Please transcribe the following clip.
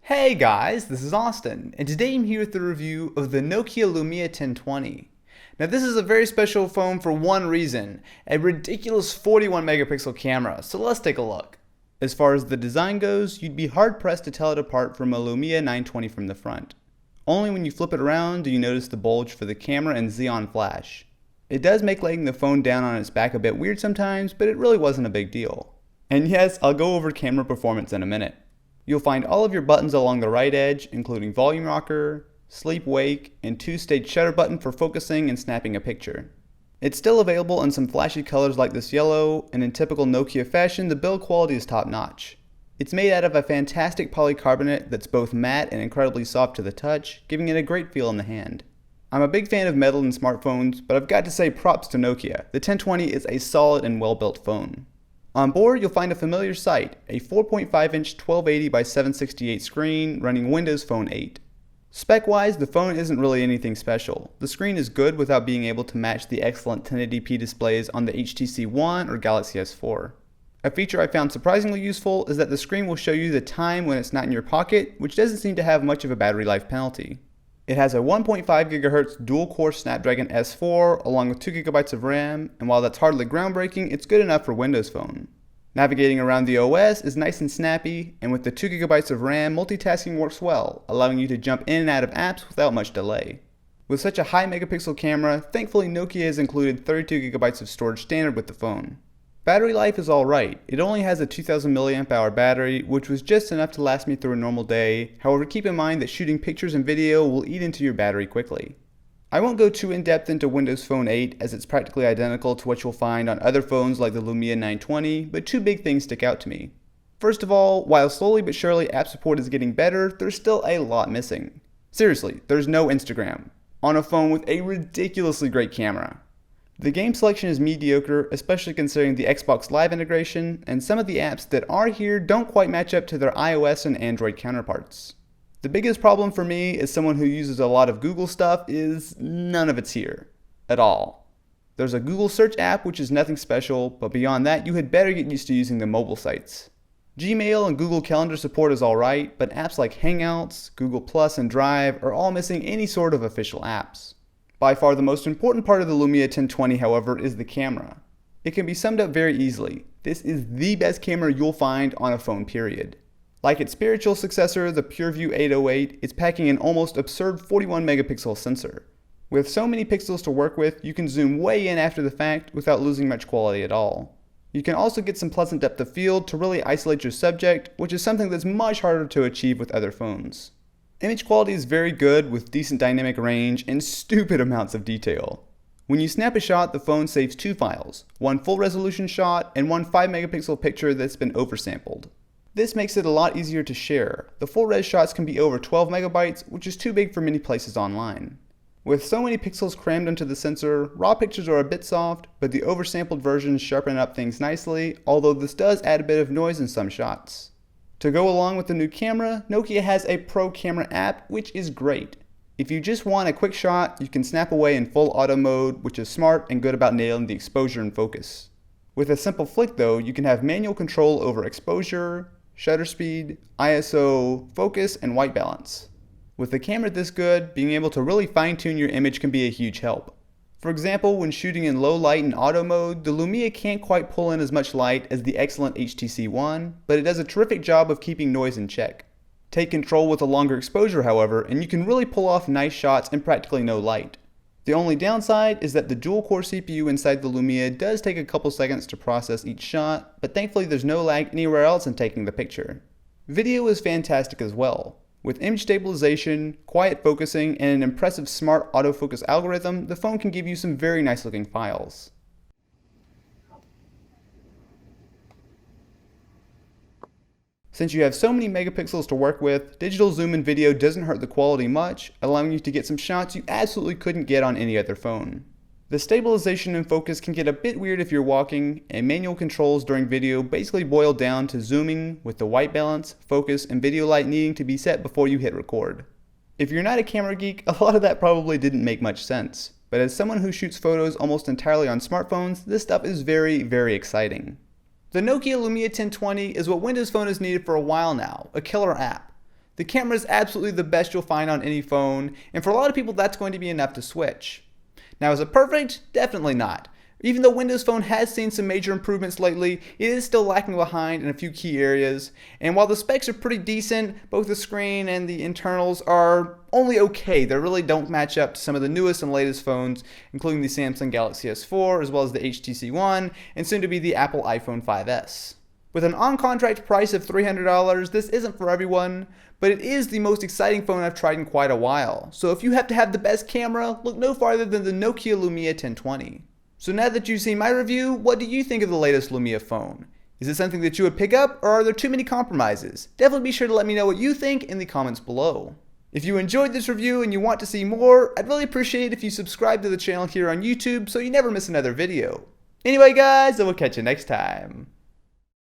Hey guys, this is Austin, and today I'm here with a review of the Nokia Lumia 1020. Now this is a very special phone for one reason, a ridiculous 41 megapixel camera, so let's take a look. As far as the design goes, you'd be hard pressed to tell it apart from a Lumia 920 from the front. Only when you flip it around do you notice the bulge for the camera and Xeon flash. It does make laying the phone down on its back a bit weird sometimes, but it really wasn't a big deal. And yes, I'll go over camera performance in a minute. You'll find all of your buttons along the right edge, including volume rocker, sleep wake, and two-stage shutter button for focusing and snapping a picture. It's still available in some flashy colors like this yellow, and in typical Nokia fashion, the build quality is top-notch. It's made out of a fantastic polycarbonate that's both matte and incredibly soft to the touch, giving it a great feel in the hand. I'm a big fan of metal in smartphones, but I've got to say props to Nokia. The 1020 is a solid and well-built phone. On board, you'll find a familiar sight, a 4.5-inch 1280 by 768 screen running Windows Phone 8. Spec-wise, the phone isn't really anything special. The screen is good without being able to match the excellent 1080p displays on the HTC One or Galaxy S4. A feature I found surprisingly useful is that the screen will show you the time when it's not in your pocket, which doesn't seem to have much of a battery life penalty. It has a 1.5 GHz dual-core Snapdragon S4 along with 2 GB of RAM, and while that's hardly groundbreaking, it's good enough for Windows Phone. Navigating around the OS is nice and snappy, and with the 2 GB of RAM, multitasking works well, allowing you to jump in and out of apps without much delay. With such a high megapixel camera, thankfully Nokia has included 32 GB of storage standard with the phone. Battery life is alright. It only has a 2000 mAh battery, which was just enough to last me through a normal day. However, keep in mind that shooting pictures and video will eat into your battery quickly. I won't go too in-depth into Windows Phone 8 as it's practically identical to what you'll find on other phones like the Lumia 920, but two big things stick out to me. First of all, while slowly but surely app support is getting better, there's still a lot missing. Seriously, there's no Instagram on a phone with a ridiculously great camera. The game selection is mediocre, especially considering the Xbox Live integration, and some of the apps that are here don't quite match up to their iOS and Android counterparts. The biggest problem for me, as someone who uses a lot of Google stuff, is none of it's here. At all. There's a Google search app which is nothing special, but beyond that you had better get used to using the mobile sites. Gmail and Google Calendar support is alright, but apps like Hangouts, Google Plus, and Drive are all missing any sort of official apps. By far the most important part of the Lumia 1020, however, is the camera. It can be summed up very easily. This is the best camera you'll find on a phone, period. Like its spiritual successor, the PureView 808, it's packing an almost absurd 41 megapixel sensor. With so many pixels to work with, you can zoom way in after the fact without losing much quality at all. You can also get some pleasant depth of field to really isolate your subject, which is something that's much harder to achieve with other phones. Image quality is very good with decent dynamic range and stupid amounts of detail. When you snap a shot, the phone saves two files, one full resolution shot and one 5 megapixel picture that's been oversampled. This makes it a lot easier to share. The full res shots can be over 12 megabytes, which is too big for many places online. With so many pixels crammed into the sensor, raw pictures are a bit soft, but the oversampled versions sharpen up things nicely, although this does add a bit of noise in some shots. To go along with the new camera, Nokia has a Pro Camera app, which is great. If you just want a quick shot, you can snap away in full auto mode, which is smart and good about nailing the exposure and focus. With a simple flick though, you can have manual control over exposure, shutter speed, ISO, focus, and white balance. With the camera this good, being able to really fine-tune your image can be a huge help. For example, when shooting in low light and auto mode, the Lumia can't quite pull in as much light as the excellent HTC One, but it does a terrific job of keeping noise in check. Take control with a longer exposure, however, and you can really pull off nice shots in practically no light. The only downside is that the dual-core CPU inside the Lumia does take a couple seconds to process each shot, but thankfully there's no lag anywhere else in taking the picture. Video is fantastic as well. With image stabilization, quiet focusing, and an impressive smart autofocus algorithm, the phone can give you some very nice looking files. Since you have so many megapixels to work with, digital zoom in video doesn't hurt the quality much, allowing you to get some shots you absolutely couldn't get on any other phone. The stabilization and focus can get a bit weird if you're walking, and manual controls during video basically boil down to zooming with the white balance, focus, and video light needing to be set before you hit record. If you're not a camera geek, a lot of that probably didn't make much sense, but as someone who shoots photos almost entirely on smartphones, this stuff is very, very exciting. The Nokia Lumia 1020 is what Windows Phone has needed for a while now, a killer app. The camera is absolutely the best you'll find on any phone, and for a lot of people that's going to be enough to switch. Now, is it perfect? Definitely not. Even though Windows Phone has seen some major improvements lately, it is still lacking behind in a few key areas, and while the specs are pretty decent, both the screen and the internals are only okay. They really don't match up to some of the newest and latest phones, including the Samsung Galaxy S4, as well as the HTC One, and soon to be the Apple iPhone 5S. With an on-contract price of $300, this isn't for everyone, but it is the most exciting phone I've tried in quite a while. So if you have to have the best camera, look no farther than the Nokia Lumia 1020. So now that you've seen my review, what do you think of the latest Lumia phone? Is it something that you would pick up, or are there too many compromises? Definitely be sure to let me know what you think in the comments below. If you enjoyed this review and you want to see more, I'd really appreciate it if you subscribe to the channel here on YouTube so you never miss another video. Anyway guys, I will catch you next time.